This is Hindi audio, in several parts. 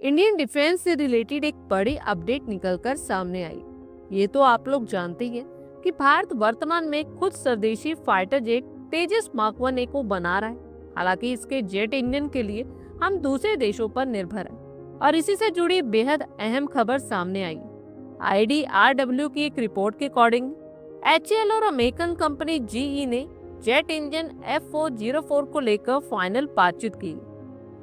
इंडियन डिफेंस से रिलेटेड एक बड़ी अपडेट निकलकर सामने आई। ये तो आप लोग जानते ही हैं कि भारत वर्तमान में खुद स्वदेशी फाइटर जेट तेजस मार्क 1 ए को बना रहा है। हालांकि इसके जेट इंजन के लिए हम दूसरे देशों पर निर्भर हैं और इसी से जुड़ी बेहद अहम खबर सामने आई। IDRW की एक रिपोर्ट के अकॉर्डिंग HAL और अमेरिकन कंपनी GE ने जेट इंजन F404 को लेकर फाइनल बातचीत की।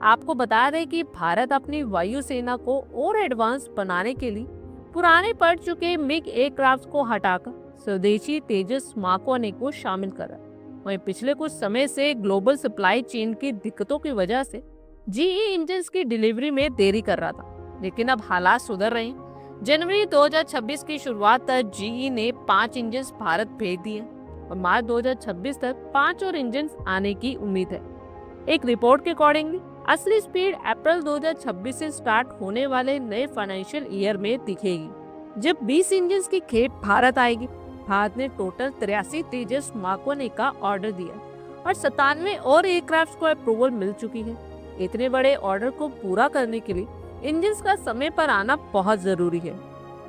आपको बता दें कि भारत अपनी वायुसेना को और एडवांस बनाने के लिए पुराने पड़ चुके मिग एयरक्राफ्ट को हटाकर स्वदेशी तेजस मार्क 1 ए को शामिल कर रहा है। वहीं पिछले कुछ समय से ग्लोबल सप्लाई चेन की दिक्कतों की वजह से GE इंजन्स की डिलीवरी में देरी कर रहा था, लेकिन अब हालात सुधर रहे हैं। जनवरी 2026 की शुरुआत तक GE ने 5 इंजन भारत भेज दिए और मार्च 2026 तक 5 और इंजन आने की उम्मीद है। एक रिपोर्ट के अकॉर्डिंग असली स्पीड अप्रैल 2026 से स्टार्ट होने वाले नए फाइनेंशियल ईयर में दिखेगी, जब 20 इंजन की खेप भारत आएगी। भारत ने टोटल 83 तेजस मार्क 1 ए का ऑर्डर दिया और 97 और एयरक्राफ्ट को अप्रूवल मिल चुकी है। इतने बड़े ऑर्डर को पूरा करने के लिए इंजन का समय पर आना बहुत जरूरी है।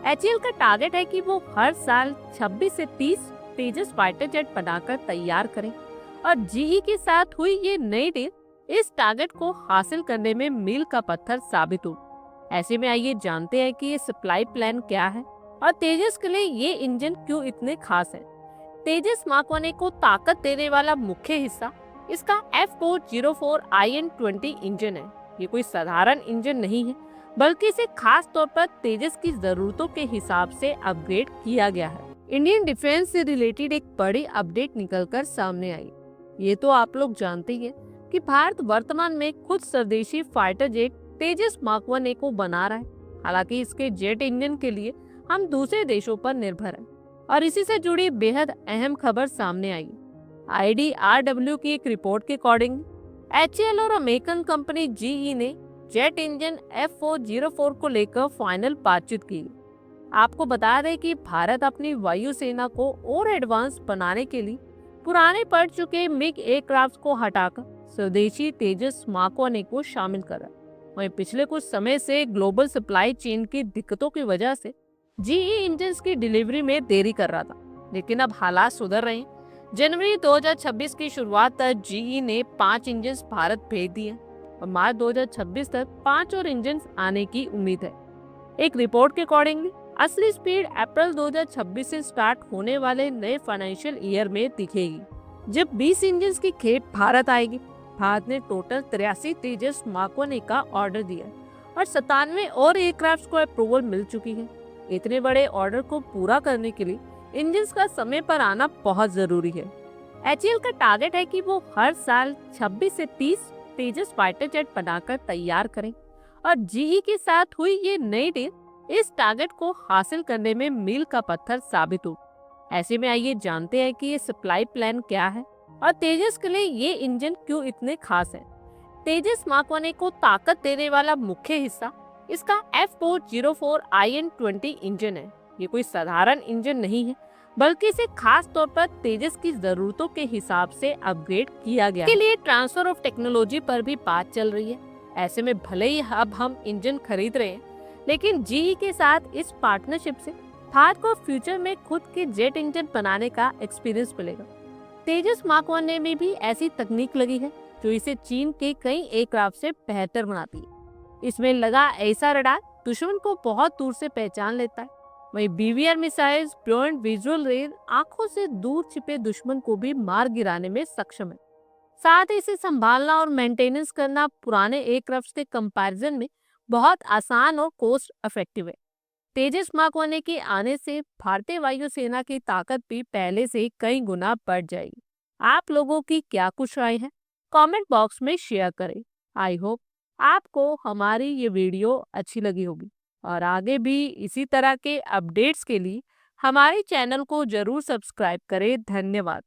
HAL का टारगेट है कि वो हर साल 26 से 30 तेजस फाइटर जेट बनाकर तैयार करें और GE के साथ हुई ये नई डील इस टारगेट को हासिल करने में मील का पत्थर साबित हो। ऐसे में आइए जानते हैं कि ये सप्लाई प्लान क्या है और तेजस के लिए ये इंजन क्यों इतने खास है। तेजस मार्क 1 ए को ताकत देने वाला मुख्य हिस्सा इसका F404 IN-20 इंजन है। ये कोई साधारण इंजन नहीं है, बल्कि इसे खास तौर पर तेजस की जरूरतों के हिसाब से अपग्रेड किया गया है। इंडियन डिफेंस से रिलेटेड एक बड़ी अपडेट निकलकर सामने आई। ये तो आप लोग जानते ही हैं कि भारत वर्तमान में खुद स्वदेशी फाइटर जेट तेजस मार्क 1 ए को बना रहा है। हालांकि इसके जेट इंजन के लिए हम दूसरे देशों पर निर्भर हैं और इसी से जुड़ी बेहद अहम खबर सामने आई। IDRW की एक रिपोर्ट के अकॉर्डिंग HAL और अमेरिकन कंपनी GE ने जेट इंजन F404 को लेकर फाइनल बातचीत की। आपको बता दें कि भारत अपनी वायुसेना को और एडवांस बनाने के लिए पुराने पड़ चुके मिग एयरक्राफ्ट को हटाकर स्वदेशी तेजस मार्क 1 ए को शामिल कर रहा है। वहीं पिछले कुछ समय से ग्लोबल सप्लाई चेन की दिक्कतों की वजह से GE इंजन्स की डिलीवरी में देरी कर रहा था, लेकिन अब हालात सुधर रहे हैं। जनवरी 2026 की शुरुआत तक GE ने 5 इंजन भारत भेज दिए और मार्च 2026 तक 5 और इंजन आने की उम्मीद है। एक रिपोर्ट के अकॉर्डिंग असली स्पीड अप्रैल 2026 से स्टार्ट होने वाले नए फाइनेंशियल ईयर में दिखेगी, जब 20 इंजन की खेप भारत आएगी। भारत ने टोटल 83 तेजस मार्क 1 ए का ऑर्डर दिया और 97 और एयरक्राफ्ट को अप्रूवल मिल चुकी है। इतने बड़े ऑर्डर को पूरा करने के लिए इंजन का समय पर आना बहुत जरूरी है। HAL का टारगेट है कि वो हर साल 26 से 30 तेजस फाइटर जेट बनाकर तैयार करें और GE के साथ हुई ये नई डील इस टारगेट को हासिल करने में मील का पत्थर साबित हो। ऐसे में आइए जानते हैं कि ये सप्लाई प्लान क्या है और तेजस के लिए ये इंजन क्यों इतने खास है। तेजस मार्क 1 ए को ताकत देने वाला मुख्य हिस्सा इसका F404 IN-20 इंजन है। ये कोई साधारण इंजन नहीं है, बल्कि इसे खास तौर पर तेजस की जरूरतों के हिसाब से अपग्रेड किया गया है। इसके लिए ट्रांसफर ऑफ टेक्नोलॉजी पर भी बात चल रही है। ऐसे में भले ही अब हम इंजन खरीद रहे हैं, लेकिन GE के साथ इस पार्टनरशिप से भारत को फ्यूचर में खुद के जेट इंजन बनाने का एक्सपीरियंस मिलेगा। तेजस मार्क 1 ए में भी ऐसी तकनीक लगी है जो इसे चीन के कई एयरक्राफ्ट से बेहतर बनाती है। इसमें लगा ऐसा रडार दुश्मन को बहुत दूर से पहचान लेता है। वहीं BVR missiles beyond visual range आंखों से दूर छिपे दुश्मन को भी मार गिराने में सक्षम है। साथ ही इसे संभालना और मेंटेनेंस करना पुराने एयरक्राफ्ट के कंपैरिजन में बहुत आसान और कॉस्ट इफेक्टिव है। तेजस मार्क 1 ए के आने से भारतीय वायुसेना की ताकत भी पहले से कई गुना बढ़ जाएगी। आप लोगों की क्या कुछ राय है, कमेंट बॉक्स में शेयर करें। आई होप आपको हमारी ये वीडियो अच्छी लगी होगी और आगे भी इसी तरह के अपडेट्स के लिए हमारे चैनल को जरूर सब्सक्राइब करें। धन्यवाद।